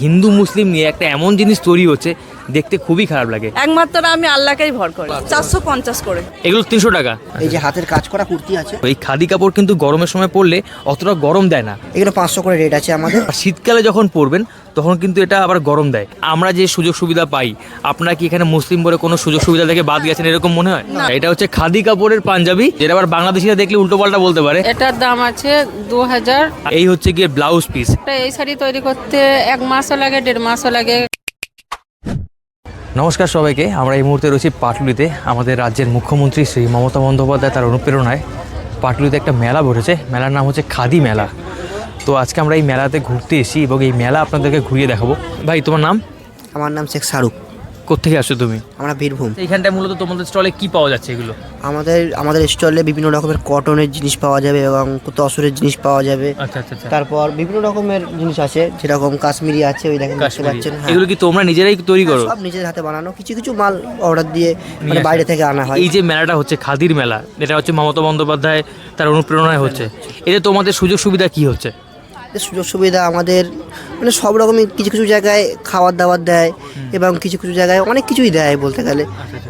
হিন্দু মুসলিম নিয়ে একটা এমন জিনিস তৈরি হচ্ছে, দেখতে খুবই খারাপ লাগে। একমাত্র আমি আল্লাহকেই ভর করি। 450 করে এগুলো 300 টাকা। এই যে হাতের কাজ করা কুর্তি আছে, এই খাদি কাপড় কিন্তু গরমের সময় পরলে অতটা গরম দেয় না। এগুলো 500 করে রেট আছে আমাদের। আর শীতকালে যখন পরবেন তখন কিন্তু এটা আবার গরম দেয়। আমরা যে সুযোগ সুবিধা পাই, আপনারা কি এখানে মুসলিম বলে কোনো সুযোগ সুবিধা থেকে বাদ গেছেন এরকম মনে হয়? এটা হচ্ছে খাদি কাপড়ের পাঞ্জাবি, যেটা আবার বাংলাদেশিরা দেখলে উল্টো পাল্টা বলতে পারে। এটার দাম আছে 2000। এই হচ্ছে গিয়ে ব্লাউজ পিস। এই শাড়ি তৈরি করতে 1 মাসও লাগে, 1.5 মাসও লাগে। নমস্কার সবাইকে, আমরা এই মুহূর্তে রয়েছি পাটুলিতে। আমাদের রাজ্যের মুখ্যমন্ত্রী শ্রী মমতা বন্দ্যোপাধ্যায় তার অনুপ্রেরণায় পাটুলিতে একটা মেলা বসেছে। মেলার নাম হচ্ছে খাদি মেলা। তো আজকে আমরা এই মেলাতে ঘুরতে এসেছি এবং এই মেলা আপনাদেরকে ঘুরিয়ে দেখাবো। ভাই, তোমার নাম? আমার নাম শেখ শাহরুখ। কোত্থেকে আসছো তুমি? আমরা বীরভূম। এইখানটায় মূলত তোমাদের স্টলে কি পাওয়া যাচ্ছে এগুলো? আমাদের স্টলে বিভিন্ন রকমের কটনের জিনিস পাওয়া যাবে এবং তসরের জিনিস পাওয়া যাবে। আচ্ছা আচ্ছা আচ্ছা। তারপর বিভিন্ন রকমের জিনিস আছে, যেরকম কাশ্মীরি আছে, ওই দেখেন দেখতে পাচ্ছেন। হ্যাঁ, এগুলো কি তোমরা নিজেরাই তৈরি করো? সব নিজের হাতে বানানো, কিছু কিছু মাল অর্ডার দিয়ে মানে বাইরে থেকে আনা হয়। এই যে মেলাটা হচ্ছে খাদির মেলা, এটা হচ্ছে মমতা বন্দ্যোপাধ্যায় তার অনুপ্রেরণায় হচ্ছে। এতে তোমাদের সুযোগ সুবিধা কি হচ্ছে? সুযোগ সুবিধা আমাদের মানে সব রকমই, কিছু কিছু জায়গায় খাবার দাবার দেয় এবং কিছু কিছু জায়গায় অনেক কিছুই দেয় বলতে গেলে।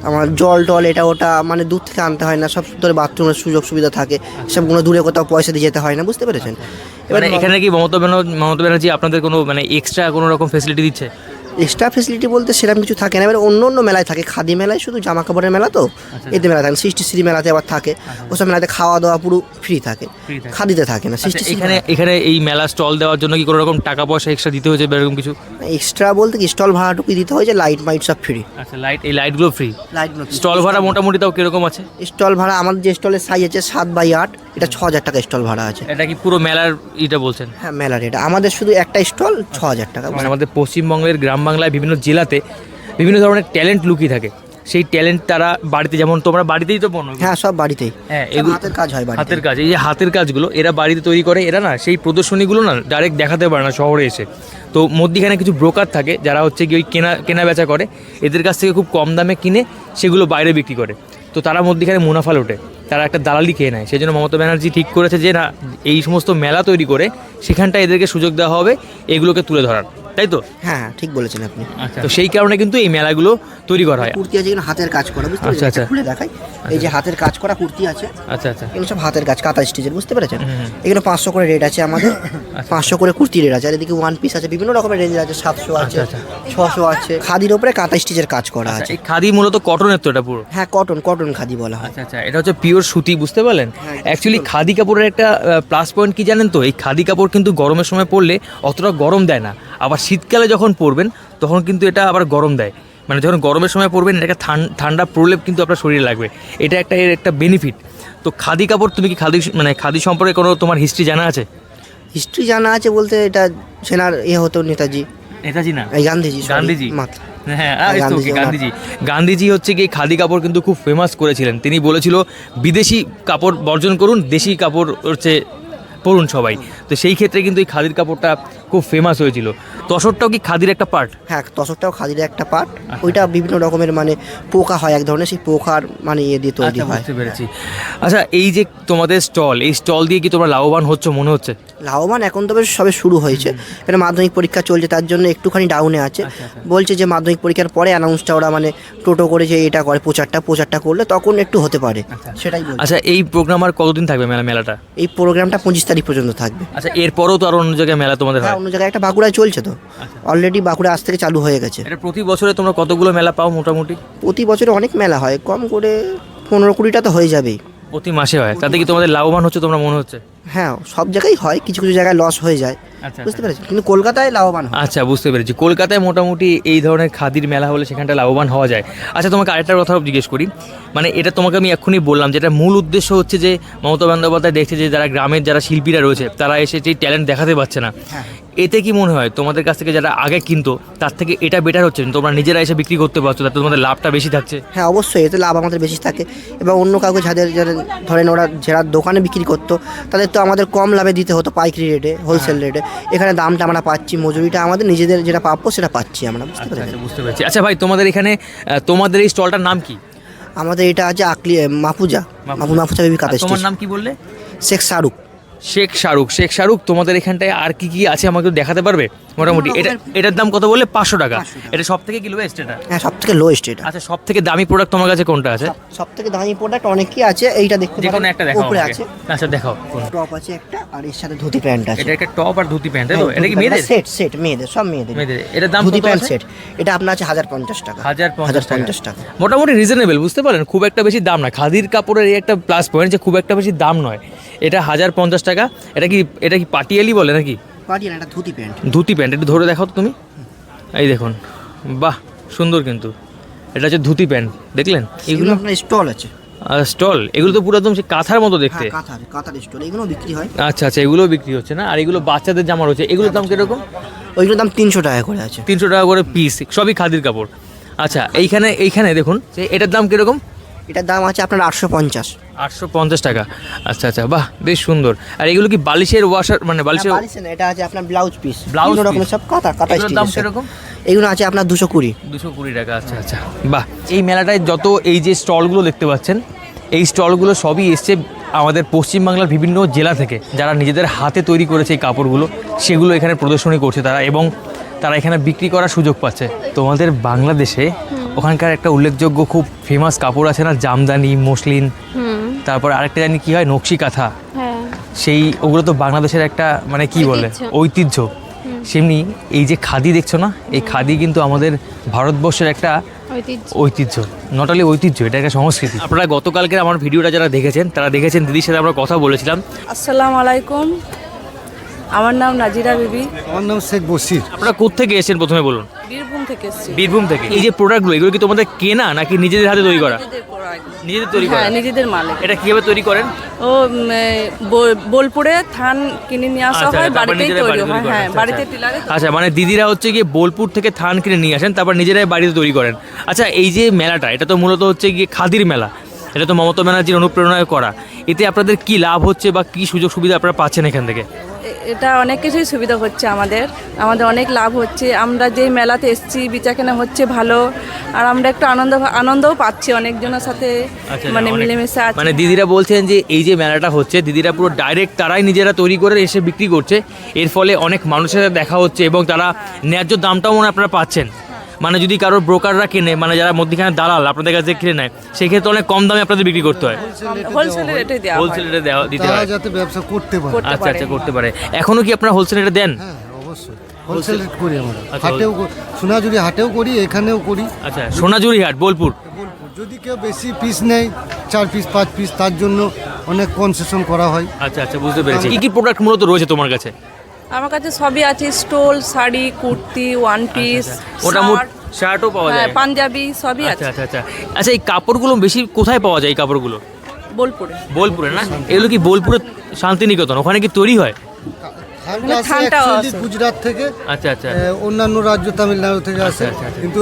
আমার জল টল এটা ওটা মানে দূর থেকে আনতে হয় না, সব ধরে বাথরুমের সুযোগ সুবিধা থাকে, সবগুলো দূরে কোথাও পয়সা দিয়ে যেতে হয় না, বুঝতে পেরেছেন? মানে এখানে কি মমতা ব্যানার্জি আপনাদের কোনো মানে এক্সট্রা কোনো রকম ফেসিলিটি দিচ্ছে? এক্সট্রা ফেসিলিটি বলতে সেরকম কিছু থাকে না। এবার অন্য অন্য মেলায় থাকে, খাদি মেলায় শুধু জামা কাপড়ের মেলা তো, এতে মেলা থাকে। সৃষ্টিশ্রী মেলাতে আবার থাকে, ওসব মেলাতে খাওয়া দাওয়া পুরো ফ্রি থাকে, খাদিতে থাকে না। সৃষ্টিশ্রী এখানে এই মেলা স্টল দেওয়ার জন্য কি কোনো রকম টাকা পয়সা এক্সট্রা দিতে হয়েছে এরকম কিছু? এক্সট্রা বলতে কি স্টল ভাড়াটুকুই দিতে হয়, যে লাইট মাইট সব ফ্রি। আচ্ছা, এই লাইটগুলো ফ্রি? লাইটগুলো স্টল ভাড়া মোটামুটি তাও কিরকম আছে? স্টল ভাড়া আমাদের যে স্টলের সাইজ আছে 7x8, এটা 6000 টাকা স্টল ভাড়া আছে। এটা কি পুরো মেলার এটা বলছেন? হ্যাঁ, মেলার এটা আমাদের শুধু একটা স্টল 6000 টাকা। মানে আমাদের পশ্চিমবঙ্গের গ্রাম বাংলায় বিভিন্ন জেলাতে বিভিন্ন ধরনের ট্যালেন্ট লুকিয়ে থাকে। সেই ট্যালেন্ট তারা বাড়িতে, যেমন তোমরা বাড়িতেই তো বানাও। হ্যাঁ, সব বাড়িতেই। হ্যাঁ, এগুলো হাতের কাজ হয়, হাতের কাজ। এই যে হাতের কাজগুলো এরা বাড়িতে তৈরি করে, এরা না সেই প্রদর্শনীগুলো না ডাইরেক্ট দেখাতে পারে না শহরে এসে। তো মধ্যিখানে কিছু ব্রোকার থাকে যারা হচ্ছে কি ওই কেনা বেচা করে, এদের কাছ থেকে খুব কম দামে কিনে সেগুলো বাইরে বিক্রি করে। তো তারা মধ্যিখানে মুনাফা লোটে, তারা একটা দালালি খেয়ে নেয়। সেই জন্য মমতা ব্যানার্জি ঠিক করেছে যে না, এই সমস্ত মেলা তৈরি করে সেখানটায় এদেরকে সুযোগ দেওয়া হবে এগুলোকে তুলে ধরার, তাই তো? হ্যাঁ, ঠিক বলেছেন আপনি। তো সেই কারণে কিন্তু এই মেলাগুলো তৈরি করা হয়। কুর্তি আছে কিন্তু হাতের কাজ করা, বুঝতে আচ্ছা, আচ্ছা। পেরেছেন? খুলে দেখাই, এই যে হাতের কাজ করা কুর্তি আছে। আচ্ছা আচ্ছা। এগুলো সব হাতের কাজ, কাঁথা স্টিচের, বুঝতে পেরেছেন? এগুলো 500 করে রেট আছে আমাদের। 500 করে কুর্তি রেট আছে। আর এদিকে ওয়ান পিস আছে, বিভিন্ন রকমের রেঞ্জ আছে, 700 আছে, 600 আছে। খাদির উপরে কাঁথা স্টিচের কাজ করা আছে। এই খাদি মূলত কটনের তো এটা পুরো? হ্যাঁ, কটন খাদি বলা হয়। আচ্ছা আচ্ছা, এটা হচ্ছে পিওর সুতি, বুঝতে পারলেন? অ্যাকচুয়ালি খাদি কাপড়ের একটা প্লাস পয়েন্ট কি জানেন তো, এই খাদি কাপড় কিন্তু গরমের সময় পরলে অতটা গরম দেয় না। আবার শীতকালে যখন পরবেন তখন কিন্তু এটা আবার গরম দেয়। মানে যখন গরমের সময় পরবেন এটাকে ঠান্ডা প্রলেপ কিন্তু আপনার শরীরে লাগবে, এটা এর একটা বেনিফিট। তো খাদি কাপড়, তুমি কি খাদি সম্পর্কে কোনো তোমার হিস্ট্রি জানা আছে? হিস্ট্রি জানা আছে বলতে, এটা সেনার হতো নেতাজি না, এই গান্ধীজি। হ্যাঁ, গান্ধীজি হচ্ছে কি খাদি কাপড় কিন্তু খুব ফেমাস করেছিলেন। তিনি বলেছিল বিদেশি কাপড় বর্জন করুন, দেশি কাপড় হচ্ছে পরুন সবাই। তো সেই ক্ষেত্রে কিন্তু এই খাদির কাপড়টা খুব ফেমাস হয়েছিল। তসরটাও কি খাদির একটা পার্ট? হ্যাঁ, তসরটাও খাদির একটা পার্ট। ওইটা বিভিন্ন রকমের মানে পোকা হয় এক ধরনের, সেই পোকার মানে দিয়ে তৈরি হয়। বুঝতে পেরেছি। আচ্ছা, এই যে তোমাদের স্টল, এই স্টল দিয়ে কি তোমরা লাভবান হচ্ছে মনে হচ্ছে? লাভবান এখন তো বেশ সবে শুরু হয়েছে, মানে মাধ্যমিক পরীক্ষা চলছে, তার জন্য একটুখানি ডাউনে আছে। বলছে যে মাধ্যমিক পরীক্ষার পরে অ্যানাউন্সটা ওরা মানে টোটো করে যে এটা করে, প্রচারটা করলে তখন একটু হতে পারে, সেটাই বলছে। আচ্ছা, এই প্রোগ্রাম আর কতদিন থাকবে মেলাটা? এই প্রোগ্রামটা 25 তারিখ পর্যন্ত থাকবে। আচ্ছা, এরপরও তো আর অন্য জায়গায় মেলা তোমাদের হয়? অন্য জায়গায় একটা বাঁকুড়ায় চলছে তো, অলরেডি বাঁকুড়া আজ থেকে চালু হয়ে গেছে। এটা প্রতি বছরে তোমরা কতগুলো মেলা পাও মোটামুটি? প্রতি বছরে অনেক মেলা হয়, কম করে 15-20টা তো হয়ে যাবেই। প্রতি মাসে হয়? তাতে কি তোমাদের লাভবান হচ্ছে তোমরা মনে হচ্ছে? হ্যাঁ, সব জায়গায় হয়, কিছু কিছু জায়গায় লস হয়ে যায়, বুঝতে পেরেছি, কিন্তু কলকাতায় লাভবান হয়। আচ্ছা, বুঝতে পেরেছি। কলকাতায় মোটামুটি এই ধরনের খাদির মেলা হলে সেখানটা লাভবান হওয়া যায়। আচ্ছা, তোমাকে আরেকটা কথা জিজ্ঞেস করি, মানে এটা তোমাকে আমি এক্ষুনি বললাম, যেটা মূল উদ্দেশ্য হচ্ছে যে মমতা বন্দ্যোপাধ্যায় দেখছে যে যারা গ্রামের যারা শিল্পীরা রয়েছে তারা এসে সেই ট্যালেন্ট দেখাতে পারছে না। এতে কি মনে হয় তোমাদের কাছ থেকে যারা আগে কিনতো তার থেকে এটা বেটার হচ্ছে, তোমরা নিজেরা এসে বিক্রি করতে পারছো, তাতে তোমাদের লাভটা বেশি থাকছে? হ্যাঁ, অবশ্যই, এতে লাভ আমাদের বেশি থাকে। এবং অন্য কাউকে যারা ধরেন ওরা যারা দোকানে বিক্রি করতো তাদের তো আমাদের কম লাভে দিতে হতো, পাইকারি রেটে, হোলসেল রেটে। এখানে দামটা আমরা পাচ্ছি, মজুরিটা আমাদের নিজেদের যেটা প্রাপ্য সেটা পাচ্ছি আমরা, বুঝতে পেরেছি? বুঝতে পেরেছি। আচ্ছা ভাই, তোমাদের এখানে তোমাদের এই স্টলটার নাম কি? আমাদের এটা আছে মাফুজা বেবি কাঁথা স্টিচ। তোমার নাম কি বললে? শেখ শাহরুখ। শেখ শাহরুখ তোমাদের এখানটায় আর কি কি আছে আমাকে একটু দেখাতে পারবে মোটামুটি? এটার দাম কত বললে? 500 টাকা। এটা সব থেকে কি লোয়েস্ট এটা? হ্যাঁ, সব থেকে লোয়েস্ট এটা। আচ্ছা, সব থেকে দামি প্রোডাক্ট তোমার কাছে কোনটা আছে? সব থেকে দামি প্রোডাক্ট অনেকই আছে, এইটা দেখতে যে কোনো একটা দেখাও উপরে আমাকে। আছে। আচ্ছা দেখাও। টপ আছে একটা, আর এর সাথে ধুতি প্যান্ট আছে। এটা একটা টপ আর ধুতি প্যান্ট, তাই তো? এটা কি মেয়েদের? সেট মেয়েদের, সব মেয়েদের। এটার দাম ধুতি কত প্যান্ট আছে? সেট এটা আপনার আছে 1050 টাকা। 1050 টাকা। মোটামুটি রিজনেবল, বুঝতে পারেন? খুব একটা বেশি দাম না। খাদির কাপড়ের এই একটা প্লাস পয়েন্ট যে খুব একটা বেশি দাম নয়। এটা 1050 টাকা। এটা কি পাটিয়ালি বলে নাকি? পাটিয়ালি, এটা ধুতি প্যান্ট। ধুতি প্যান্ট একটু ধরে দেখাও তো তুমি। এই দেখুন, বাহ সুন্দর। কিন্তু এটা হচ্ছে ধুতি প্যান্ট, দেখলেন? এগুলো আপনার স্টল আছে। স্টল, এগুলো তো পুরো একদম সে কাঁথার মতো দেখতে। হ্যাঁ, কাঁথার স্টল, এগুলো বিক্রি হয়। আচ্ছা আচ্ছা, এগুলো বিক্রি হচ্ছে না? আর এগুলো বাচ্চাদের জামা রয়েছে, এগুলোর দাম কিরকম? ওইগুলোর দাম 300 টাকা করে আছে। 300 টাকা করে পিস, সবই খাদির কাপড়। আচ্ছা, এইখানে দেখুন যে এটার দাম কিরকম? এটার দাম আছে আপনার 850। 850 টাকা। আচ্ছা আচ্ছা, বাহ বেশ সুন্দর। আর এগুলো কি বালিশের ওয়াশার, মানে বালিশের? বালিশ না, এটা আছে আপনার ব্লাউজ পিস। ব্লাউজ রকমের সব কাঁথা এগুলোর দাম স্টিচ। কিরকম? এগুলো আছে আপনার 220। 220 টাকা। আচ্ছা আচ্ছা, বাহ। এই মেলাটায় যত এই যে স্টলগুলো দেখতে পাচ্ছেন, এই স্টলগুলো সবই এসছে আমাদের পশ্চিমবাংলার বিভিন্ন জেলা থেকে, যারা নিজেদের হাতে তৈরি করেছে এই কাপড়গুলো, সেগুলো এখানে প্রদর্শনী করছে তারা, এবং তারা এখানে বিক্রি করার সুযোগ পাচ্ছে। তোমাদের বাংলাদেশে ওখানকার একটা উল্লেখযোগ্য খুব ফেমাস কাপড় আছে না, জামদানি, মসলিন, তারপর আরেকটা জানি কি হয়, নকশি কাঁথা। সেই ওগুলো তো বাংলাদেশের একটা মানে কি বলে ঐতিহ্য। সেমনি এই যে খাদি দেখছো না, এই খাদি কিন্তু আমাদের ভারতবর্ষের একটা ঐতিহ্য। নট অনলি ঐতিহ্য, এটা একটা সংস্কৃতি। আপনারা গতকালকের আমার ভিডিওটা যারা দেখেছেন, তারা দেখেছেন দিদির সাথে আমরা কথা বলেছিলাম। আসসালামু আলাইকুম, আমার নাম নাজিরা বিবি। আমার নাম শেখ বসির। আপনারা কোত্থেকে এসেছেন প্রথমে বলুন? বীরভূম থেকে এসেছি। বীরভূম থেকে। এই যে প্রোডাক্টগুলো, এগুলো কি তোমাদের কেনা নাকি নিজেদের হাতে তৈরি করা? নিজেদের করা একদম। নিজেদের তৈরি করা? হ্যাঁ, নিজেদের মালিক। এটা কিভাবে তৈরি করেন? ও বোলপুরে থান কিনে নিয়ে আসা আচ্ছা, হয়, তারপর বাড়িতেই নিজেরাই তৈরি বাড়িতে হয়। তৈরি করেন। হ্যাঁ, আচ্ছা, বাড়িতে আচ্ছা। টিলারে। আচ্ছা, মানে দিদিরা হচ্ছে গিয়ে বোলপুর থেকে থান কিনে নিয়ে আসেন, তারপর নিজেরাই বাড়িতে তৈরি করেন। আচ্ছা, এই যে মেলাটা, এটা তো মূলত হচ্ছে গিয়ে খাদির মেলা, এটা তো মমতা ব্যানার্জির অনুপ্রেরণায় করা। এতে আপনাদের কি লাভ হচ্ছে বা কি সুযোগ সুবিধা আপনারা পাচ্ছেন এখান থেকে? এটা অনেক কিছুই সুবিধা হচ্ছে আমাদের অনেক লাভ হচ্ছে। আমরা যে মেলাতে এসেছি, বেচাকেনা হচ্ছে ভালো, আর আমরা একটু আনন্দও পাচ্ছি অনেকজনের সাথে, আচ্ছা, মানে অনেক- মিলেমিশে আছি। মানে দিদিরা বলছেন যে এই যে মেলাটা হচ্ছে, দিদিরা পুরো ডাইরেক্ট তারাই নিজেরা তৈরি করে এসে বিক্রি করছে। এর ফলে অনেক মানুষের সাথে দেখা হচ্ছে এবং তারা ন্যায্য দামটাও মনে হয় আপনারা পাচ্ছেন। মানে যদি কারো ব্রোকাররা কেনে, মানে যারা মধ্যখানে দালাল আপনাদের কাছে কিনে নেয়, সেক্ষেত্রে অনেক কম দামে আপনাদের বিক্রি করতে হয়। হোলসেল রেটে দেওয়া হয়। হোলসেল রেটে দিতে তারা হয়। যাতে ব্যবসা করতে পারে। করতে আচ্ছা পারে। আচ্ছা, করতে পারে। এখনো কি আপনারা হোলসেল রেটে দেন? হ্যাঁ, অবশ্যই হোলসেল রেট করি আমরা। আচ্ছা, হাটেও সোনাঝুরি হাটেও করি, এখানেও করি। আচ্ছা, সোনাঝুরি হাট, বোলপুর। বোলপুর যদি কেউ বেশি পিস নেয়, 4 পিস 5 পিস, তার জন্য অনেক কনসেশন করা হয়। আচ্ছা আচ্ছা, বুঝতে পেরেছি। কি কি প্রোডাক্ট মূলত রয়েছে তোমার কাছে? আমার কাছে সবই আছে, stole, sari, kurti, one piece, ওটা শার্টও পাওয়া যায়? পাঞ্জাবি, সবই আচ্ছা আছে আচ্ছা আচ্ছা। আচ্ছা, এই কাপড়গুলো বেশি কোথায় পাওয়া যায়? এই কাপড়গুলো বোলপুরে। বোলপুরে না? এগুলো কি বোলপুরে শান্তিনিকেতন, ওখানে কি তৈরি হয়? থানটা আসে থানটাও actually আছে। গুজরাট থেকে, আচ্ছা আচ্ছা অন্যান্য রাজ্য তামিলনাড়ু থেকে আসে, আচ্ছা, আচ্ছা। কিন্তু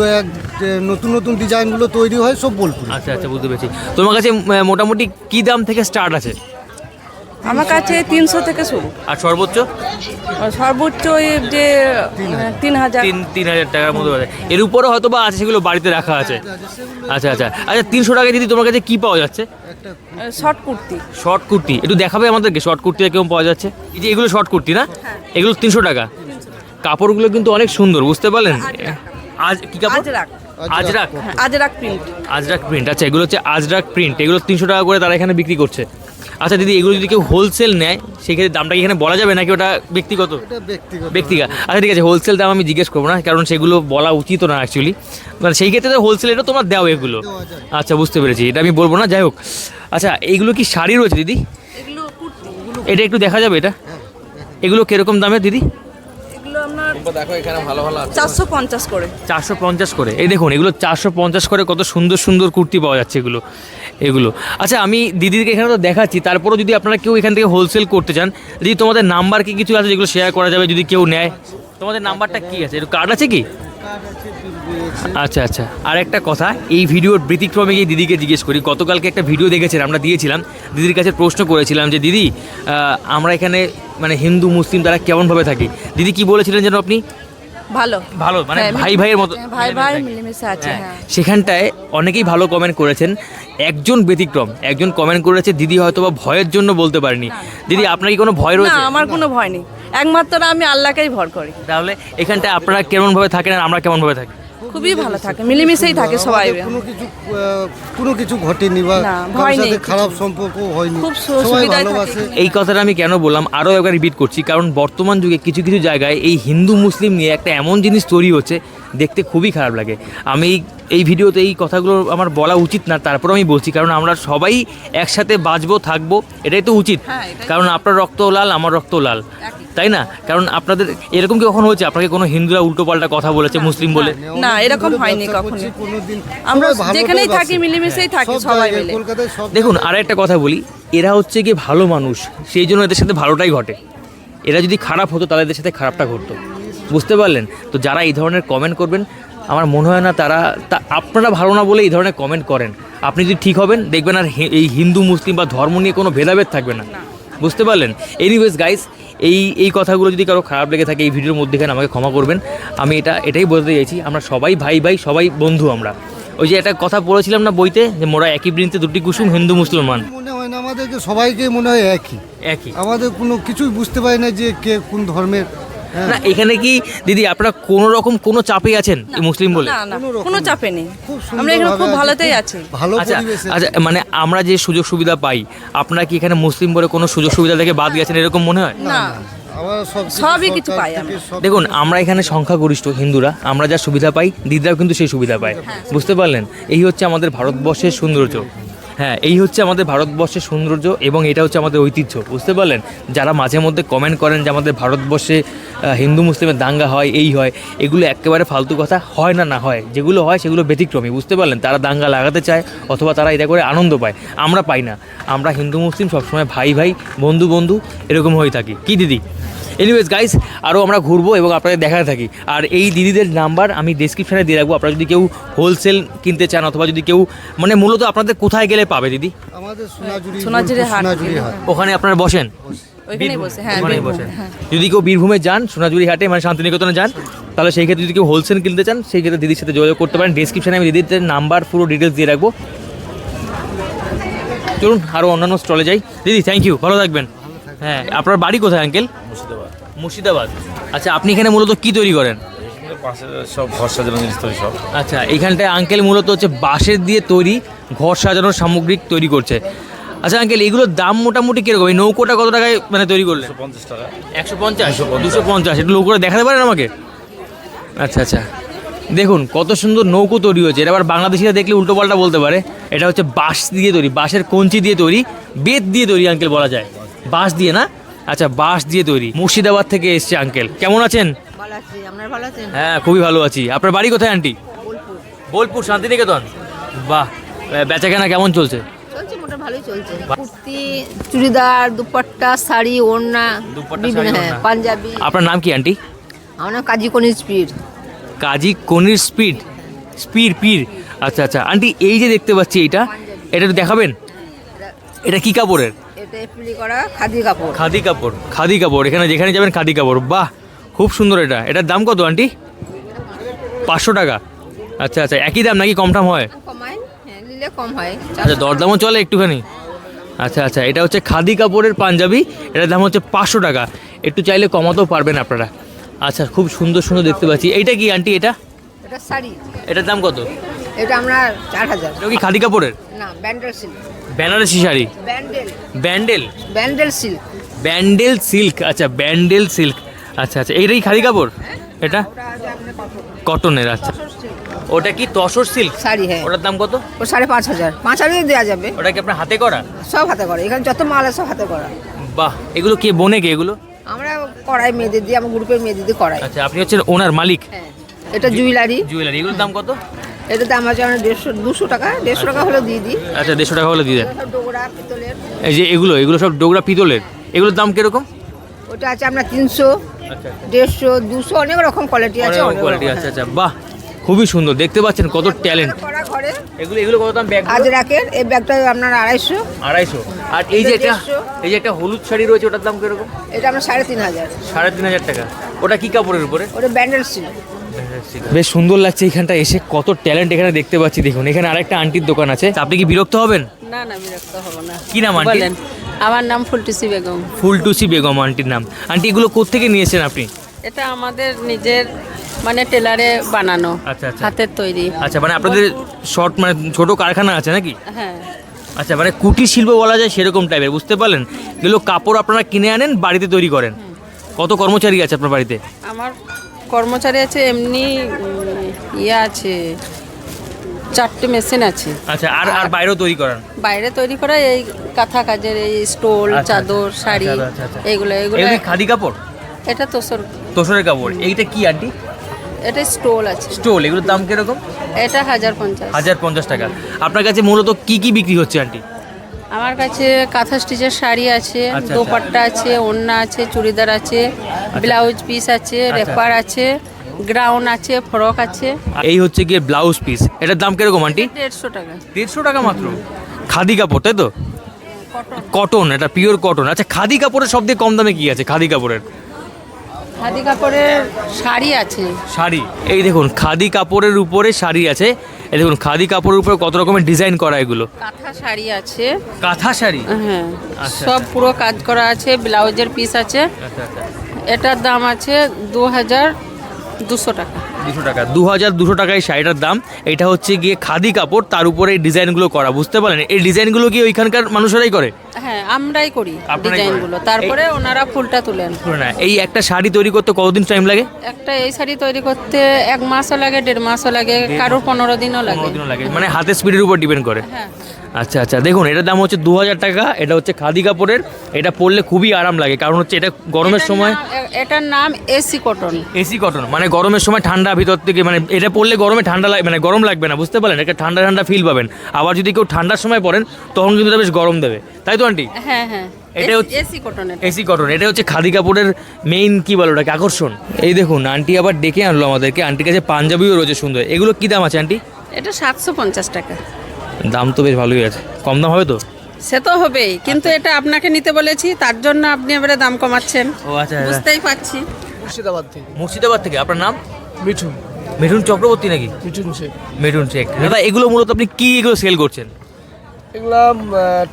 নতুন নতুন ডিজাইনগুলো তৈরি হয় সব বোলপুরে। আচ্ছা আচ্ছা, বুঝতে পেরেছি। তোমার কাছে মোটামুটি কি দাম থেকে স্টার্ট আছে? আমার কাছে 300 থেকে শুরু, আর সর্বোচ্চ? আর সর্বোচ্চ এই যে 3000। 3,000 টাকার মতো আছে। এর উপরে হয়তো বা আছে, সেগুলো বাড়িতে রাখা আছে। আচ্ছা আচ্ছা আচ্ছা, 300 টাকায় দিদি তোমার কাছে কি পাওয়া যাচ্ছে? শর্ট কুর্তি। শর্ট কুর্তি একটু দেখাবে আমাদেরকে, শর্ট কুর্তি কেমন পাওয়া যাচ্ছে? এই যে এগুলো শর্ট কুর্তি না, এগুলো 300 টাকা। কাপড়গুলো কিন্তু অনেক সুন্দর, বুঝতে পারলেন? আজ কি কাপড়? আজরাক। আজরাক। আজরাক প্রিন্ট। আজরাক প্রিন্ট। আচ্ছা, এগুলো হচ্ছে আজরাক প্রিন্ট। এগুলো 300 টাকা করে তারা এখানে বিক্রি করছে। আচ্ছা দিদি, এগুলো যদি কেউ হোলসেল নেয়, সেক্ষেত্রে দামটা কি এখানে বলা যাবে নাকি ওটা ব্যক্তিগত? এটা ব্যক্তিগত। ব্যক্তিগত। আচ্ছা ঠিক আছে, হোলসেল দাম আমি জিজ্ঞেস করবো না, কারণ সেগুলো বলা উচিত না অ্যাকচুয়ালি। মানে সেই ক্ষেত্রে তো হোলসেল এটা তোমরা দাও এগুলো। আচ্ছা, বুঝতে পেরেছি, এটা আমি বলবো না, যাই হোক। আচ্ছা, এইগুলো কি শাড়ি রয়েছে দিদি? এগুলো কুর্তি। এটা একটু দেখা যাবে এটা? এগুলো কিরকম দামে দিদি? এগুলো আপনার 450 করে। 450 করে। এই দেখুন, এগুলো 450 করে। কত সুন্দর সুন্দর কুর্তি পাওয়া যাচ্ছে এগুলো। আচ্ছা, আমি দিদিকে এখানে তো দেখাচ্ছি, তারপরেও যদি আপনারা কেউ এখান থেকে হোলসেল করতে চান, যদি তোমাদের নাম্বার কি কিছু আছে যেগুলো শেয়ার করা যাবে যদি কেউ নেয়? তোমাদের নাম্বারটা কি আছে? একটু কার্ড আছে কি? আচ্ছা আচ্ছা। আর একটা কথা, এই ভিডিওর ব্যতিক্রমে গিয়ে দিদিকে জিজ্ঞেস করি। গতকালকে একটা ভিডিও দেখেছিলাম, আমরা দিয়েছিলাম, দিদির কাছে প্রশ্ন করেছিলাম যে দিদি, আমরা এখানে মানে হিন্দু মুসলিম তারা কেমনভাবে থাকি? দিদি কি বলেছিলেন যেন আপনি? ভালো ভালো মানে হ্যাঁ, ভাই ভাইয়ের মতো হ্যাঁ, ভাই ভাই মিলেমিশে থাকে। মিলেমিশে আছে হ্যাঁ, হ্যাঁ সেখানটায় অনেকেই ভালো কমেন্ট করেছেন, একজন ব্যতিক্রম, একজন কমেন্ট করেছে দিদি হয়তো বা ভয়ের জন্য বলতে পারেনি। দিদি আপনার কি কোনো ভয় না রয়েছে? আমার কোনো ভয় নেই, একমাত্র আমি আল্লাহকেই ভর করি। তাহলে এখানটায় আপনারা কেমন ভাবে থাকেন আর আমরা কেমন ভাবে থাকি? খুবই ভালো থাকে, মিলেমিশেই থাকে সবাই। আমাদের কোনো কিছু ঘটেনি বা না, কারোর ভয় নেই সাথে কিছু। খারাপ সম্পর্ক হয়নি, খুব সবাই সুবিধায় ভালোবাসে। থাকে। এই কথাটা আমি কেন বললাম আরও একবার রিপিট করছি, কারণ বর্তমান যুগে কিছু কিছু জায়গায় এই হিন্দু মুসলিম নিয়ে একটা এমন জিনিস তৈরি হচ্ছে, দেখতে খুবই খারাপ লাগে। আমি এই ভিডিওতে এই কথাগুলো আমার বলা উচিত না, তারপরেও আমি বলছি, কারণ আমরা সবাই একসাথে বাঁচবো থাকবো, এটাই তো উচিত। হ্যাঁ, এটাই। কারণ আপনার রক্ত লাল, আমার রক্ত লাল, একই। তাই না? কারণ আপনাদের এরকম কি কখন হয়েছে আপনাকে কোনো হিন্দুরা উল্টোপাল্টা কথা বলেছে মুসলিম বলে? না, অনেকদিন এরকম ধরে হয়নি ব্যবসা কখনো। করছি, কোনোদিন আমরা সবাই ভালোটাই যেখানেই বাসে। থাকি মিলেমিশেই থাকি সব সবাই জায়গায়, মিলে। কলকাতায় সব দেখুন আর একটা কথা বলি, এরা হচ্ছে গিয়ে ভালো মানুষ, সেই জন্য এদের সাথে ভালোটাই ঘটে। এরা যদি খারাপ হতো তাহলে এদের সাথে খারাপটা ঘটতো, বুঝতে পারলেন? তো যারা এই ধরনের কমেন্ট করবেন, আমার মনে হয় না আপনারা ভালো না বলে এই ধরনের কমেন্ট করেন। আপনি যদি ঠিক হবেন দেখবেন আর এই হিন্দু মুসলিম বা ধর্ম নিয়ে কোনো ভেদাভেদ থাকবে না, বুঝতে পারলেন? এনিওয়েজ গাইস, এই কথাগুলো যদি কারো খারাপ লেগে থাকে এই ভিডিওর মধ্যেখানে আমাকে ক্ষমা করবেন। আমি এটাই বলতে চাইছি, আমরা সবাই ভাই ভাই, সবাই বন্ধু। আমরা ওই যে একটা কথা বলেছিলাম না বইতে, যে মোরা একই বৃন্তে দুটি কুসুম, হিন্দু মুসলমান মনে হয় না, আমাদেরকে সবাইকে মনে হয় একই। একই। আমাদের কোনো কিছুই বুঝতে পারি না যে কে কোন ধর্মের। হ্যাঁ, না এখানে কি দিদি আপনারা কোনো রকম কোনো চাপে আছেন এই মুসলিম বলে? না না কোনো রকম কোনো না। চাপে নেই, খুব আমরা এখানে খুব সুন্দরভাবে ভালোতেই খুব আছি। ভালো আচ্ছা পরিবেশে। আচ্ছা, মানে আমরা যে সুযোগ সুবিধা পাই, আপনারা কি এখানে মুসলিম বলে কোনো সুযোগ সুবিধা থেকে বাদ গেছেন এরকম মনে হয়? না আমরা সবই কিছু পাই আমরা। দেখুন আমরা এখানে সংখ্যাগরিষ্ঠ হিন্দুরা, আমরা যা সুবিধা পাই দিদিরাও কিন্তু সেই সুবিধা পায়, বুঝতে পারলেন? এই হচ্ছে আমাদের ভারতবর্ষের সৌন্দর্য। হ্যাঁ, এই হচ্ছে আমাদের ভারতবর্ষের সৌন্দর্য এবং এটা হচ্ছে আমাদের ঐতিহ্য, বুঝতে পারলেন? যারা মাঝে মধ্যে কমেন্ট করেন যে আমাদের ভারতবর্ষে হিন্দু মুসলিমের দাঙ্গা হয়, এই হয়, এগুলো একেবারে ফালতু কথা। হয় না, না হয়, যেগুলো হয় সেগুলো ব্যতিক্রমী, বুঝতে পারলেন? তারা দাঙ্গা লাগাতে চায় অথবা তারা এটা করে আনন্দ পায়, আমরা পাই না। আমরা হিন্দু মুসলিম সবসময় ভাই ভাই, বন্ধু বন্ধু এরকম হয়ে থাকি, কি দিদি? এনিওয়েজ গাইস, আরও আমরা ঘুরবো এবং আপনাদের দেখাতে থাকি। আর এই দিদিদের নাম্বার আমি ডেসক্রিপশানে দিয়ে রাখবো, আপনারা যদি কেউ হোলসেল কিনতে চান অথবা যদি কেউ মানে মূলত আপনাদের কোথায় গেলে পাবে দিদি? আমাদের সোনাঝুরি হাট। হাট। ওখানে আপনারা বসেন? ওইখানেই বসে, হ্যাঁ ওখানেই বীরভূম, বসেন। হ্যাঁ। যদি কেউ বীরভূমে যান, সোনাঝুরি হাটে মানে শান্তিনিকেতনে যান, তাহলে সেই ক্ষেত্রে যদি কেউ হোলসেল কিনতে চান সেই ক্ষেত্রে দিদির সাথে যোগাযোগ করতে পারেন। ডেসক্রিপশানে আমি দিদিদের নাম্বার পুরো ডিটেলস দিয়ে রাখবো। চলুন আরও অন্যান্য স্টলে যাই। দিদি থ্যাংক ইউ, ভালো থাকবেন। হ্যাঁ, আপনার বাড়ি কোথায় আঙ্কেল? মুর্শিদাবাদ। আচ্ছা, আপনি এখানে মূলত কি তৈরি করেন? পাশে সব ঘর সাজানো জিনিস তৈরি সব। আচ্ছা, এইখানটায় আঙ্কেল মূলত হচ্ছে বাঁশের দিয়ে তৈরি ঘর সাজানোর সামগ্রিক তৈরি করছে। আচ্ছা আঙ্কেল, এগুলোর দাম মোটামুটি কীরকম? এই নৌকোটা কত টাকায় মানে তৈরি করলেন? 50 টাকা। 150, 250, একটু নৌকোটা দেখাতে পারেন আমাকে? আচ্ছা আচ্ছা, দেখুন কত সুন্দর নৌকো তৈরি হয়েছে। এটা আবার বাংলাদেশিরা দেখলে উল্টোপাল্টা বলতে পারে, এটা হচ্ছে বাঁশ দিয়ে তৈরি, বাঁশের কঞ্চি দিয়ে তৈরি, বেত দিয়ে তৈরি আঙ্কেল বলা যায়, বাঁশ দিয়ে না? আচ্ছা, বাঁশ দিয়ে তৈরি। মুর্শিদাবাদ থেকে এসছে আঙ্কেল, কেমন আছেন? ভালো আছি, আপনারা ভালো আছেন? হ্যাঁ, খুবই ভালো আছি। আপনার বাড়ি কোথায় আন্টি? বোলপুর, শান্তিনিকেতন। বাহ, বেচাকেনা কেমন চলছে? চলছে, মোটা ভালোই চলছে। কুর্তি, চুড়িদার, দুপাট্টা, শাড়ি, ওড়না, দুপাট্টা, বিভিন্ন, শাড়ি, হ্যাঁ, ওড়না। পাঞ্জাবি। আপনার নাম কি আন্টি? আমার নাম কাজী কনির স্পিড। কাজী কনির পীর। আচ্ছা আচ্ছা আন্টি, এই যে দেখতে পাচ্ছি এটা একটু দেখাবেন? এটা কি কাপড়ের? এটা এপ্রিলি করা খাদি কাপড়। খাদি কাপড়, এখানে যেখানে যাবেন খাদি কাপড়। বাহ, খুব সুন্দর। এটার দাম কত আন্টি? 500 টাকা। আচ্ছা আচ্ছা, একই দাম নাকি কম টাম হয়? কমায়, হ্যাঁ, নিলে কম হয়। আচ্ছা, দরদামও চলে একটুখানি? আচ্ছা আচ্ছা, এটা হচ্ছে খাদি কাপড়ের পাঞ্জাবি, এটার দাম হচ্ছে 500 টাকা। একটু চাইলে কমাতেও পারবেন আপনারা। আচ্ছা, খুব সুন্দর সুন্দর দেখতে পাচ্ছি। এইটা কি আন্টি? এটা শাড়ি, এটার দাম কত? এটা আমরা 4000। এটা কি খাদি কাপড়ের? না, ব্যান্ডেল সিল্ক। বেনারসি শাড়ি? ব্যান্ডেল সিল্ক। আচ্ছা, ব্যান্ডেল সিল্ক। আচ্ছা আচ্ছা, এইটাই খাদি কাপড়? এটা কটনের। আচ্ছা, ওটা কি তসর সিল্ক শাড়ি? হ্যাঁ। ওটার দাম কত? ও 5500। 5000 দেওয়া যাবে। ওটা কি আপনার হাতে করা? সব হাতে করা, এখানে যত মাল আছে সব হাতে করা। বাহ, এগুলো কে বনে কে এগুলো? আমরা করাই মেয়েদের দিয়ে, আমার গ্রুপের মেয়েদের দিয়ে করাই। আচ্ছা, আপনি হচ্ছেন ওনার মালিক? হ্যাঁ। এটা জুয়েলারি। এগুলোর দাম কত? এটা দাম আছে 200 টাকা। 150 টাকা হলে দিয়ে দিই। আচ্ছা, 150 টাকা হলে দিয়ে দেন। সব ডোগরা পিতলের। এই যে এগুলো সব ডোগরা পিতলের, এগুলোর দাম কিরকম? ওটা আছে আপনার 300, 150, 200, অনেক রকম কোয়ালিটি আছে। কোয়ালিটি। আচ্ছা আচ্ছা, বাহ, খুবই সুন্দর। দেখতে পাচ্ছেন কত ট্যালেন্ট। করা ঘরে করে এগুলো এগুলো কত দাম ব্যাগ? আজরাকের এই ব্যাগটা আপনার 250, 250। আর এই যে একটা 150 এই যে একটা হলুদ শাড়ি রয়েছে ওটার দাম কিরকম? এটা আমরা 3500। 3500 টাকা। ওটা কি কাপড়ের উপরে? ওটা ব্যান্ডেল ছিল। বেশ সুন্দর লাগছে এখানটা এসে, কত ট্যালেন্ট এখানে দেখতে পাচ্ছি। দেখুন এখানে আরেকটা আন্টির দোকান আছে। আপনি কি বিরক্ত হবেন? না না বিরক্ত হব না। কি নাম আন্টি? বলেন। আমার নাম ফুলটুসি বেগম। ফুলটুসি বেগম আন্টির নাম। আন্টি এগুলো কোত্থেকে নিয়েছেন আপনি? এটা আমাদের নিজের মানে টেলারে বানানো, আচ্ছা, আচ্ছা। হাতের তৈরি। আচ্ছা, মানে আপনাদের শর্ট মানে ছোট কারখানা আছে নাকি? হ্যাঁ, আচ্ছা, মানে কুটির শিল্প বলা যায় সেরকম টাইপের, বুঝতে পারলেন? এগুলো কাপড় আপনারা কিনে আনেন, বাড়িতে তৈরি করেন। কত কর্মচারী আছে আপনার বাড়িতে? আমার কর্মচারী আছে এমনি ইয়ে আছে, 4টে মেশিন আছে। আচ্ছা, আর আর বাইরেও তৈরি করেন? বাইরে তৈরি করা এই কাঁথা কাজের, এই স্টোল, আচ্ছা, চাদর, শাড়ি, আচ্ছা, আচ্ছা, আচ্ছা। এইগুলো এগুলো। এগুলো কি খাদি কাপড়? এটা তোসর, তোসরের কাপড়। এইটা কি আন্টি? এটা স্টোল আছে। স্টোল। এগুলোর দাম কিরকম? এটা 1050। 1050 টাকা। আপনার কাছে মূলত কি কি বিক্রি হচ্ছে আন্টি? আমার কাছে কাঁথা স্টিচের শাড়ি আছে, আচ্ছা, দোপাট্টা আছে, ওড়না আছে, চুড়িদার আছে, ব্লাউজ পিস আছে, রেপার আছে, গ্রাউন আছে, ফ্রক আছে। এই হচ্ছে গিয়ে ব্লাউজ পিস। এটার দাম কিরকম আন্টি? 150 টাকা। 150 টাকা মাত্র। খাদি কাপড় তাই তো? কটন, এটা পিওর কটন। আচ্ছা, খাদি কাপড়ের সব থেকে কম দামে কি আছে খাদি কাপড়ের? খাদি কাপড়ের শাড়ি আছে। শাড়ি। এই দেখুন খাদি কাপড়ের উপরে শাড়ি আছে। এই দেখুন খাদি কাপড়ের উপরে কত রকমের ডিজাইন করা এগুলো। কাঁথা শাড়ি আছে। কাঁথা শাড়ি? হ্যাঁ, আচ্ছা, সব আচ্ছা। পুরো কাজ করা আছে, ব্লাউজের পিস আছে। আচ্ছা আচ্ছা। এটার দাম আছে 2200 টাকা। 200 টাকা। 2200 টাকায় শাড়িটার দাম। এটা হচ্ছে গিয়ে খাদি কাপড়, তার উপরে এই ডিজাইনগুলো করা, বুঝতে পারলেন? এই ডিজাইনগুলো কি ওইখানকার মানুষেরাই করে? হ্যাঁ, আমরাই করি আপনারাই ডিজাইনগুলো, করেন? তারপরে ওনারা ফুলটা তুলেন। না, এই একটা শাড়ি তৈরি করতে কতদিন টাইম লাগে? একটা এই শাড়ি তৈরি করতে 1 মাসও লাগে, 1.5 মাসও লাগে, কারোর 15 দিনও লাগে। 15 দিনও লাগে, মানে হাতের স্পিডের উপর ডিপেন্ড করে। হ্যাঁ। আচ্ছা আচ্ছা, দেখুন এটার দাম হচ্ছে 2000 টাকা। এটা হচ্ছে খাদি কাপড়ের। এটা পরলে খুবই আরাম লাগে, কারণ হচ্ছে এটা গরমের সময়। এটার নাম এসি কটন। এসি কটন, মানে গরমের সময় ঠান্ডা ভিতর থেকে, মানে এটা পরলে গরমে ঠান্ডা লাগে, মানে গরম লাগবে না, বুঝতে পারলেন? একটা ঠান্ডা ঠান্ডা ফিল পাবেন। আবার যদি কেউ ঠান্ডার সময় পরেন তখন কিন্তু এটা বেশ গরম দেবে, তাই তো আন্টি? হ্যাঁ হ্যাঁ, এটা হচ্ছে এসি কটন। AC cotton. এটা হচ্ছে খাদি কাপড়ের মেইন কি বলো ওটাকে, আকর্ষণ। এই দেখুন আন্টি আবার ডেকে আনলো আমাদেরকে। আন্টির কাছে পাঞ্জাবিও রয়েছে সুন্দর। এগুলো কি দাম আছে আন্টি? এটা 750 টাকা। দাম তো বেশ ভালোই আছে। কম দাম হবে তো? সে তো হবেই, কিন্তু এটা আপনাকে নিতে বলেছি, তার জন্য আপনি এবারে দাম কমাচ্ছেন। ও আচ্ছা, বুঝতেই পারছি। মুর্শিদাবাদ থেকে মুর্শিদাবাদ থেকে। আপনার নাম? মিঠুন মিঠুন চক্রবর্তী নাকি? মিঠুন শেখ। মিঠুন শেখ। দাদা এগুলো মূলত আপনি কি এগুলো সেল করছেন? এগুলা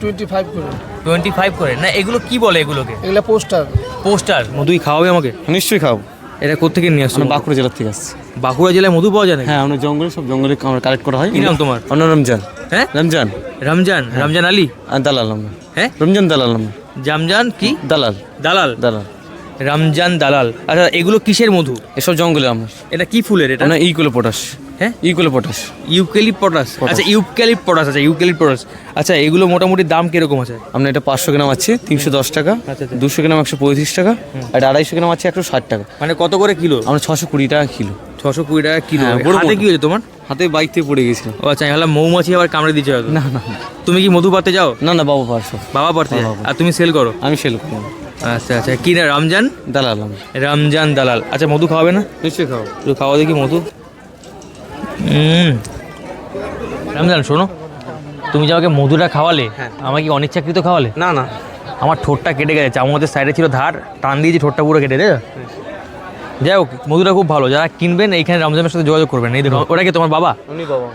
25 করে। 25 করে না? এগুলো কি বলে এগুলোকে? এগুলা পোস্টার। পোস্টার। মধুই খাওয়াবে আমাকে? নিশ্চয়ই খাও। এটা কোত্থেকে নিয়ে আসছো? আমরা বাঁকুড়া জেলার থেকে আসছি। বাঁকুড়া জেলায় মধু পাওয়া যায় নাকি? হ্যাঁ, আমরা জঙ্গলে, সব জঙ্গলে আমরা কালেক্ট করা হয়। কি নাম তোমার? আমার নাম রমজান। হ্যাঁ, রমজান। রমজান। রমজান আলী? আর দালাল আমরা। হ্যাঁ, রমজান দালাল আমরা। জামজান কি? দালাল। দালাল। দালাল। রমজান দালাল। আচ্ছা, এগুলো কিসের মধু? এসব জঙ্গলে আমরা। এটা কি ফুলের এটা? আমরা ইকুয়াল পটাশ। হ্যাঁ, ইকুয়াল পটাশ। ইউক্যালিপ পটাশ। আচ্ছা, ইউক্যালিপ পটাশ। আচ্ছা, ইউক্যালিপ পটাশ। আচ্ছা, এগুলো মোটামুটি দাম কিরকম আছে? আমরা এটা 500 গ্রাম আছে 310 টাকা, আচ্ছা, আচ্ছা। 200 গ্রাম 135 টাকা, আর 250 গ্রাম আছে 160 টাকা। মানে কত করে কিলো? আমরা 620 টাকা কিলো। 620 টাকা কিলো। হ্যাঁ, বড় হাতে বড়। কি হয়েছে তোমার? হাতে বাইক থেকে পড়ে গেছিল। ও আচ্ছা, আমি মৌমাছি আবার কামড়ে দিচ্ছে হয়তো। না না তুমি কি মধু পাতে যাও? না না, বাবা 500। বাবা পারতে যায়? বাবা। আর তুমি সেল করো? আমি সেল করি। আচ্ছা আচ্ছা, কি না? রমজান দালাল আমরা। রমজান দালাল। আচ্ছা, মধু খাওয়াবে না? নিশ্চয়ই খাও। একটু খাওয়া দেখি মধু। রমজান শোনো, তুমি যে আমাকে মধুটা খাওয়ালে, আমাকে কি অনিচ্ছাকৃত খাওয়ালে? না না, আমার ঠোঁটটা কেটে গেছে, চামচের সাইডে ছিল ধার, টান দিয়েছি ঠোঁটটা পুরো কেটে দেয়। যাই হোক, মধুটা খুব ভালো। যারা কিনবেন এইখানে রমজানের সাথে যোগাযোগ করবেন। এই দেখো, ওটা কি তোমার বাবা? উনি বাবা।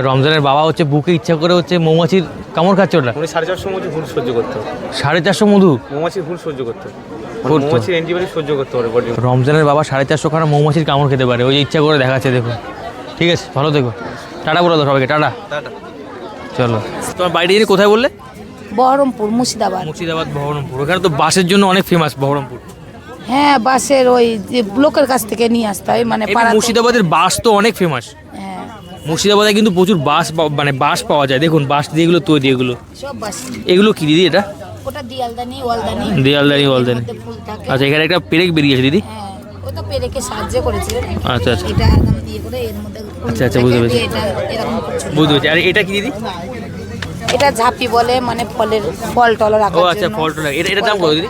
রমজানের বাবা হচ্ছে বুকে ইচ্ছা করে হচ্ছে মৌমাছির কামড় খাচ্ছে ওটা। উনি 450 মধু ভুল সহ্য করতে হবে। 450 মধু মৌমাছির ভুল সহ্য করতে হবে। করতো। মৌমাছির অ্যান্টিবায়োটিক সহ্য করতে পারে বডি। রমজানের বাবা 450 খানা মৌমাছির কামড় খেতে পারে, ওই যে ইচ্ছা করে দেখাচ্ছে। দেখো, ঠিক আছে, ভালো দেখো। টাটা বলে দাও সবাইকে, টাটা। চলো। তোমার বাড়ি এনে কোথায় বললে? বহরমপুর, মুর্শিদাবাদ। মুর্শিদাবাদ, বহরমপুর। ওখানে তো বাসের জন্য অনেক ফেমাস বহরমপুর। হ্যাঁ, বাসের ওই যে ব্লকের কাছ থেকে নিয়ে আসতে হয়, মানে এমনি পাড়া। মুর্শিদাবাদের বাস তো অনেক ফেমাস। হ্যাঁ, মুর্শিদাবাদে কিন্তু প্রচুর বাস মানে বাস পাওয়া যায়। দেখুন বাস দিয়ে এগুলো তৈরি। এগুলো সব বাস। এগুলো কি দিদি? এটা ওটা দিয়ালদানি, ওয়ালদানি। দেয়ালদানি, ওয়ালদানি। মধ্যে ফুল থাকে। আচ্ছা, এখানে একটা পেরেক বেরিয়েছে দিদি। হ্যাঁ, ও তো পেরেকে সাহায্য করেছে। আচ্ছা আচ্ছা এটা একদম দিয়ে করে এর মধ্যে ফুল আচ্ছা, আচ্ছা, থাকে, বুঝতে পেরেছি। দিয়ে এটা এরকম করছে। বুঝতে পেরেছি। আর এটা কি দিদি? এটা ঝাঁপি বলে, মানে ফল টল রাখার ও জন্য। আচ্ছা, ফল টল। এটার দাম কত দিদি?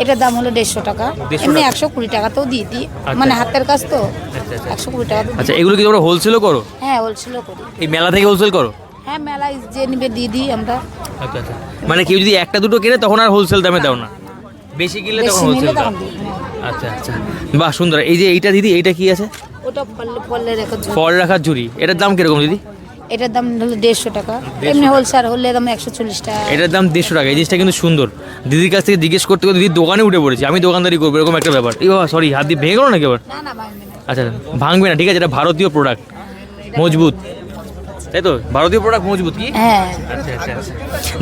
এটার দাম হলো 150 টাকা, 150 এমনি টাকা। 120 টাকাতেও দিয়ে দিই, আচ্ছা। মানে হাতের কাজ তো, আচ্ছা, আচ্ছা। 120 টাকা তো আচ্ছা, এগুলো কি তোমরা হোলসেলও করো? হ্যাঁ হোলসেলও করি। এই মেলা থেকে হোলসেল করো? হ্যাঁ মেলায় যে নিবে দিয়ে দিই আমরা। আচ্ছা আচ্ছা, মানে কেউ যদি একটা দুটো কেনে তখন আর হোলসেল দামে দাও না, বেশি কিনলে তখন বেশি নিলে হোলসেল দাও? তখন দিই, হ্যাঁ। আচ্ছা আচ্ছা, বাহ সুন্দর। এই যে এইটা দিদি, এইটা কি আছে? ওটা পল্লে রেখে দিই। ফল রাখার ঝুড়ি, এটার দাম কিরকম দিদি? এটার দাম হলো 150 টাকা, এমনি হোলসেল হলে দাম 140 টাকা। এটার দাম 150 টাকা। এই জিনিসটা কিন্তু সুন্দর। দিদির কাছ থেকে জিজ্ঞেস করতে করতে দিদির দোকানে উঠে পড়েছি, আমি দোকানদারি করবো এরকম একটা ব্যাপার। এই বাবা সরি, হাত দিয়ে ভেঙে গেলো নাকি আবার? না না ভাঙবে না। আচ্ছা, ভাঙবে না, ঠিক আছে। এটা ভারতীয় প্রোডাক্ট, মজবুত, তাই তো? ভারতীয় প্রোডাক্ট মজবুত কি? হ্যাঁ আচ্ছা আচ্ছা আচ্ছা।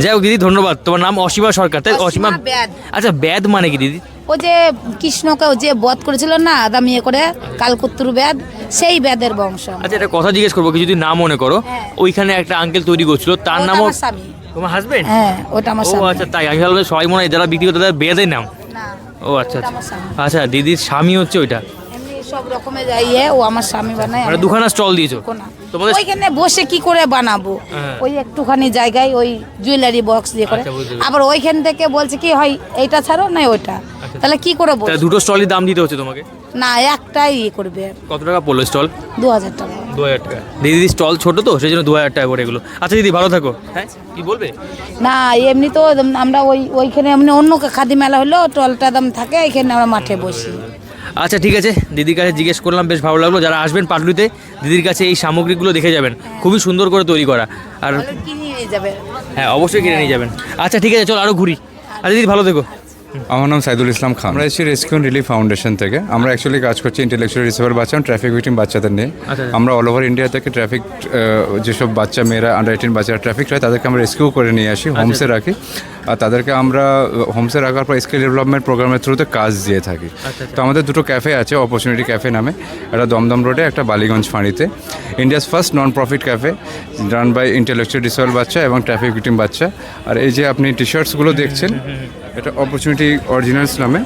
যাই হোক দিদি, ধন্যবাদ। তোমার নাম অসীমা সরকার, তাই? অসীমা ব্যাদ। আচ্ছা, ব্যাদ মানে কি দিদি? ও যে কৃষ্ণকে যে বধ করেছিল না আদাম ইয়ে করে, কালকুত্তুর ব্যাদ, সেই ব্যাদের বংশ। আচ্ছা, একটা কথা জিজ্ঞেস করবো কি যদি না মনে করো? হ্যাঁ। ওইখানে একটা আঙ্কেল তৈরি করছিল, তার ওটা নামও আমার স্বামী। তোমার হাজবেন্ড? হ্যাঁ ওটা আমার ও স্বামী। আচ্ছা, তাই আমি ভাবলাম সবাই মনে হয় যারা বিক্রি করতে তাদের বেদের নাম। না ও আচ্ছা ওটা আচ্ছা আমার স্বামী। আচ্ছা, দিদির স্বামী হচ্ছে ওইটা, এমনি সব রকমের যাইয়ে ও আমার স্বামী বানায়। মানে দুখানা স্টল দিয়েছো কোনা। তোমাদের? ওইখানে বসে কি করে বানাবো, হ্যাঁ। ওই একটুখানি জায়গায় ওই জুয়েলারি বক্স দিয়ে করে, আচ্ছা, বুঝতে পেরেছি। আবার ওইখান থেকে বলছে কি হয় এইটা ছাড়ো না ওইটা, তাহলে কি করে বলবো? তাহলে দুটো স্টলের দাম দিতে হচ্ছে তোমাকে? না একটাই ইয়ে করবে, কত টাকা পড়লো স্টল? 2000 টাকা। 2000 টাকা। দিদি স্টল ছোট তো সেই জন্য 2000 টাকা করে এগুলো। আচ্ছা দিদি, ভালো থাকো। হ্যাঁ, কি বলবে? না এমনি তো আমরা ওইখানে এমনি অন্য খাদি মেলা হলেও টলটা দাম থাকে, এখানে আমরা মাঠে বসি। আচ্ছা ঠিক আছে, দিদির কাছে জিজ্ঞেস করলাম, বেশ ভালো লাগলো। যারা আসবেন পাটুলিতে দিদির কাছে এই সামগ্রীগুলো দেখে যাবেন, খুবই সুন্দর করে তৈরি করা। আর তাহলে কিনে নিয়ে যাবে। হ্যাঁ, অবশ্যই কিনে নিয়ে যাবেন। আচ্ছা ঠিক আছে, চল আরও ঘুরি। আচ্ছা দিদি, ভালো থেকো। আমার নাম সাইদুল ইসলাম খান। আমরা এসেছি রেস্কিউ অ্যান্ড রিলিফ ফাউন্ডেশন থেকে। আমরা অ্যাকচুয়ালি কাজ করছি ইন্টেলেকচুয়াল ডিসেবল বাচ্চা এবং ট্রাফিক ভিকটিম বাচ্চাদের নিয়ে। আচ্ছা। আমরা অল ওভার ইন্ডিয়া থেকে ট্রাফিক যেসব বাচ্চা মেয়েরা আন্ডার 18 বাচ্চারা ট্রাফিক হয় তাদেরকে আমরা রেস্কিউ করে নিয়ে আসি, হোমসে রাখি। আর তাদেরকে আমরা হোমসে রাখার পর স্কিল ডেভেলপমেন্ট প্রোগ্রামের থ্রুতে কাজ দিয়ে থাকি। তো আমাদের দুটো ক্যাফে আছে, অপরচুনিটি ক্যাফে নামে, একটা দমদম রোডে, একটা বালিগঞ্জ ফাঁড়িতে। India's first non profit cafe run by intellectual disable বাচ্চা এবং ট্রাফিক ভিকটিম বাচ্চা। আর এই যে আপনি টি শার্টসগুলো দেখছেন, এটা অপরচুনিটি অরিজিনালস নামে।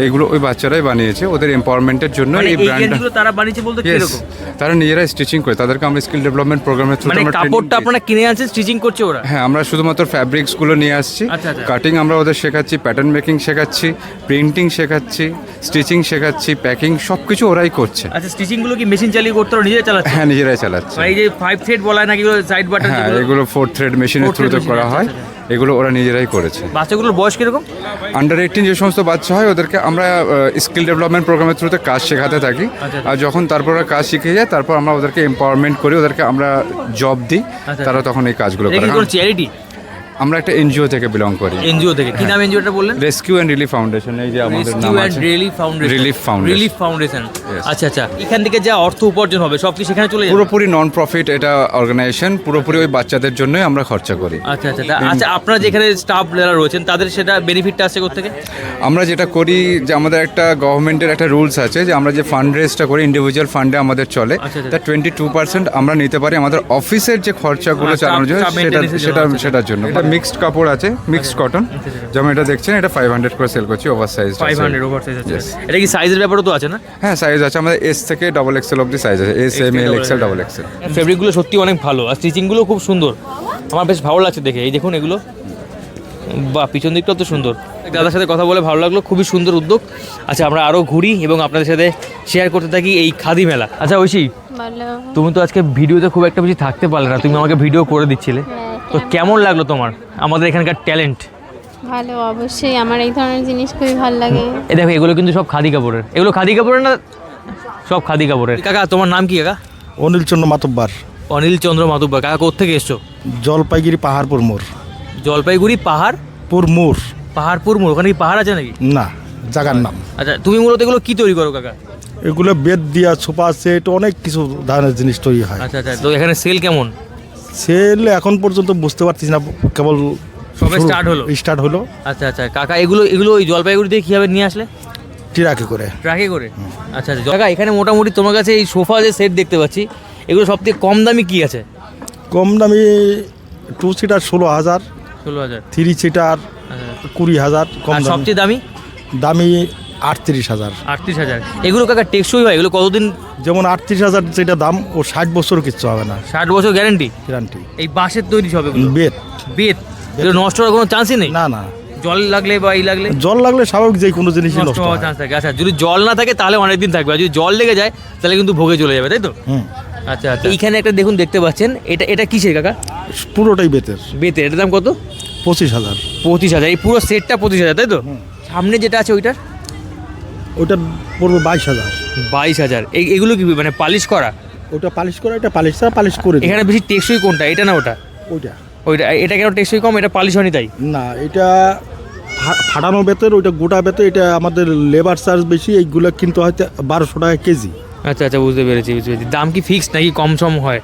এগুলো ওই বাচ্চারাই বানিয়েছে ওদের এম্পাওয়ারমেন্টের জন্য। মানে এই এই ব্র্যান্ডটা গেঞ্জিগুলো তারা বানিয়েছে বলতে কি রকম? তারা নিজেরাই স্টিচিং করে, তাদেরকে আমরা স্কিল ডেভেলপমেন্ট প্রোগ্রামের থ্রুতে মানে আমরা training কাপড়টা দিই। আপনারা কিনে আনছেন, স্টিচিং করছে ওরা? হ্যাঁ, আমরা শুধুমাত্র ফ্যাব্রিক্সগুলো নিয়ে আসছি, আচ্ছা, আচ্ছা। কাটিং আমরা ওদের শেখাচ্ছি, প্যাটার্ন মেকিং শেখাচ্ছি, প্রিন্টিং শেখাচ্ছি, স্টিচিং শেখাচ্ছি, প্যাকিং সব কিছু ওরাই করছে। আচ্ছা, স্টিচিংগুলো কি মেশিন চালিয়ে করতে ওরা নিজে চালাচ্ছে? হ্যাঁ, নিজেরাই চালাচ্ছে। মানে এই যে 5 থ্রেড বলা হয় নাকি সাইড বাটন? হ্যাঁ, এগুলো 4 থ্রেড মেশিনের 4 thread থ্রুতে machine, করা হয়, আচ্ছা, এগুলো ওরা নিজেরাই করেছে। বাচ্চাগুলোর বয়স কিরকম? আন্ডার 18 যে সমস্ত বাচ্চা হয় ওদেরকে আমরা স্কিল ডেভেলপমেন্ট প্রোগ্রামের থ্রুতে কাজ শেখাতে থাকি। আর যখন তারপর ওরা কাজ শিখে যায় তারপর আমরা ওদেরকে এম্পাওয়ারমেন্ট করি, ওদেরকে আমরা জব দিই, আচ্ছা। তারা তখন এই কাজগুলো এটা করে। কি কোনো চ্যারিটি? আমরা একটা এনজিও থেকে বিলং করি, এনজিও থেকে। কি নাম এনজিওটা বললেন? Rescue and relief foundation. এই যে আমাদের নাম রেস্কিউ অ্যান্ড আছে relief foundation. Relief foundation. Relief foundation. Yes. আচ্ছা আচ্ছা, এখান থেকে যা অর্থ উপার্জন হবে সব কি সেখানে চলে যাবে? পুরোপুরি নন প্রফিট এটা অর্গানাইজেশন, পুরোপুরি ওই বাচ্চাদের জন্যই আমরা খরচা করি। আচ্ছা আচ্ছা, আচ্ছা আপনারা যেখানে স্টাফ যারা রয়েছেন তাদের সেটা বেনিফিটটা আসছে কোথা থেকে? আমরা যেটা করি যে আমাদের একটা গভর্নমেন্টের একটা রুলস আছে যে আমরা যে ফান্ড রেজটা করি ইন্ডিভিজুয়াল ফান্ডে আমাদের চলে, আচ্ছা, আচ্ছা। তার 22% আমরা নিতে পারি আমাদের অফিসের যে খরচাগুলো staff- চালানোর জন্য staff maintenance এর জন্য, আচ্ছা, সেটার জন্য। এটা মিক্সড কাপড় আছে, মিক্সড কটন, যেমন এটা দেখছেন এটা 500 করে সেল করছি, ওভার সাইজ। 500 ওভার সাইজ আছে। Yes. এটা কি সাইজের ব্যাপারও তো আছে না? হ্যাঁ, সাইজ আছে আমাদের এস থেকে ডাবল এক্সেল অবধি সাইজ আছে, S M L XL double XL. ফেব্রিকগুলো সত্যি অনেক ভালো আর স্টিচিংগুলো খুব সুন্দর, আমার বেশ ভালো লাগছে দেখে। এই দেখুন এগুলো, বা পিছন দিকটাও তো সুন্দর। দাদার সাথে কথা বলে ভালো লাগলো, খুবই সুন্দর উদ্যোগ। আচ্ছা, আমরা আরও ঘুরি এবং আপনাদের সাথে শেয়ার করতে থাকি এই খাদি মেলা। আচ্ছা ঐশী, ভালো। তুমি তো আজকে ভিডিওতে খুব একটা বেশি থাকতে পারলে না, তুমি আমাকে ভিডিও করে দিচ্ছিলে, তো কেমন লাগলো তোমার আমাদের এখানকার ট্যালেন্ট? ভালো, অবশ্যই আমার এই ধরনের জিনিস খুবই ভালো লাগে। এই দেখো এগুলো কিন্তু সব খাদি কাপড়ের, এগুলো খাদি কাপড়ের না? সব খাদি কাপড়ের। কাকা তোমার নাম কি কাকা? অনিল চন্দ্র মাতব্বার, অনিল চন্দ্র মাতুব্বা। কাকা কোত্থেকে এসছো? জলপাইগুড়ি পাহাড়পুর মোড়। জলপাইগুড়ি পুর মোড় পাহাড়পুর মোড়, ওখানে কি পাহাড় আছে নাকি? না, জায়গার নাম। আচ্ছা, তুমি মূলত এগুলো কি তৈরি করো কাকা? এগুলো বেদ দিয়া সোফা সেট অনেক কিছু ধরনের জিনিস তৈরি হয়। আচ্ছা আচ্ছা, তো এখানে সেল কেমন? সেল এখন পর্যন্ত বুঝতে পারছিস না, কেবল সবে স্টার্ট হলো। আচ্ছা আচ্ছা কাকা, এগুলো ওই জলপাইগুড়ি থেকে কীভাবে নিয়ে আসলে? টিরাকে করে, ট্রাকে করে। আচ্ছা আচ্ছা কাকা, এখানে মোটামুটি তোমার কাছে এই সোফা যে সেট দেখতে পাচ্ছি, এগুলো সব থেকে কম দামি কি আছে? কম দামি 2 সিটার 16,000, 16,000। 3 সিটার 20,000, কম আর দামি সবচেয়ে দামি? দামি 38,000। 38,000। এগুলো কাকা টেকসই হয়? এগুলো কতদিন? যেমন 38,000 যেটা দাম, ও 60 বছরও কিচ্ছু হবে না, 60 বছর গ্যারান্টি। গ্যারান্টি। এই বাঁশের তৈরি সব এগুলো? বেদ বেত? এগুলো নষ্ট হওয়ার কোনো চান্সই নেই? না না, জল লাগলে বা এই লাগলে জল লাগলে স্বাভাবিক যে কোনো জিনিসই নষ্ট নষ্ট হওয়ার হয়। চান্স থাকে। আচ্ছা যদি জল না থাকে তাহলে অনেক দিন থাকবে, আর যদি জল লেগে যায় তাহলে কিন্তু ভোগে চলে যাবে, তাই তো? হুম, আচ্ছা আচ্ছা, এইখানে একটা দেখুন দেখতে পাচ্ছেন, এটা এটা কিসের কাকা? পুরোটাই বেতের। বেতের। এটার দাম কত? 25,000। 25,000। এই পুরো সেটটা 25,000, তাই তো? সামনে যেটা আছে ওইটার ওইটা পড়বে 22,000। 22,000। এগুলো কি মানে পালিশ করা? ওটা পালিশ করা, এটা পালিশ ছাড়া পালিশ করে দিই। এখানে বেশি টেকসই কোনটা, এটা না ওটা? ওইটা ওইটা। এটা কেন টেকসই কম? এটা পালিশ হয়নি তাই? না, এটা ফাটানো বেতের, ওইটা গোটা বেতের। এটা আমাদের লেবার চার্জ বেশি, এইগুলো কিন্তু হয়তো 1200 টাকা কেজি। আচ্ছা আচ্ছা, বুঝতে পেরেছি বুঝতে পেরেছি। দাম কি ফিক্সড নাকি কম সম হয়?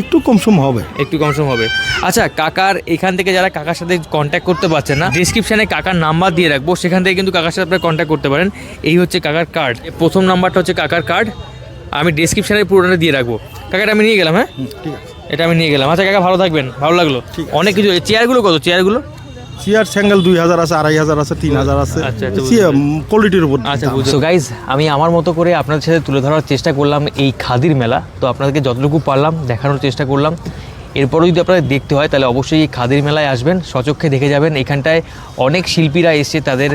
একটু কম সম হবে। একটু কম সম হবে। আচ্ছা কাকার এখান থেকে যারা কাকার সাথে কন্ট্যাক্ট করতে পারছেন না, ডিসক্রিপশানে কাকার নাম্বার দিয়ে রাখবো, সেখান থেকে কিন্তু কাকার সাথে আপনারা কন্ট্যাক্ট করতে পারেন। এই হচ্ছে কাকার কার্ড, প্রথম নাম্বারটা হচ্ছে কাকার কার্ড, আমি ডিসক্রিপশানে পুরোটা দিয়ে রাখবো। কাকাটা আমি নিয়ে গেলাম, হ্যাঁ ঠিক আছে। এটা আমি নিয়ে গেলাম। আচ্ছা কাকা ভালো থাকবেন, ভালো লাগলো। অনেক কিছু। চেয়ারগুলো কত? চেয়ারগুলো চেয়ার স্যাঙ্গেল 2,000 আছে, 2,500 আছে, 3,000 আছে। আচ্ছা, আচ্ছা, কোয়ালিটির উপর। আচ্ছা বুঝছো গাইজ, আমি আমার মতো করে আপনাদের সাথে তুলে ধরার চেষ্টা করলাম এই খাদির মেলা। তো আপনাদেরকে যতটুকু পারলাম দেখানোর চেষ্টা করলাম। এরপরও যদি আপনাদের দেখতে হয় তাহলে অবশ্যই এই খাদির মেলায় আসবেন, সচক্ষে দেখে যাবেন। এখানটায় অনেক শিল্পীরা এসে তাদের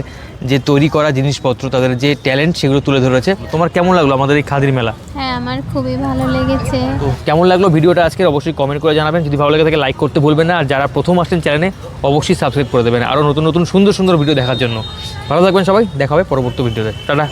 যে তৈরি করা জিনিসপত্র, তাদের যে ট্যালেন্ট, সেগুলো তুলে ধরেছে। তোমার কেমন লাগলো আমাদের এই খাদির মেলা? হ্যাঁ, আমার খুবই ভালো লেগেছে। তো কেমন লাগলো ভিডিওটা আজকের অবশ্যই কমেন্ট করে জানাবেন। যদি ভালো লাগে থাকে লাইক করতে ভুলবেন না, আর যারা প্রথম আসছেন চ্যানেলে অবশ্যই সাবস্ক্রাইব করে দেবেন আরও নতুন নতুন সুন্দর সুন্দর ভিডিও দেখার জন্য। ভালো থাকবেন সবাই, দেখা হবে পরবর্তী ভিডিওতে। টাটা।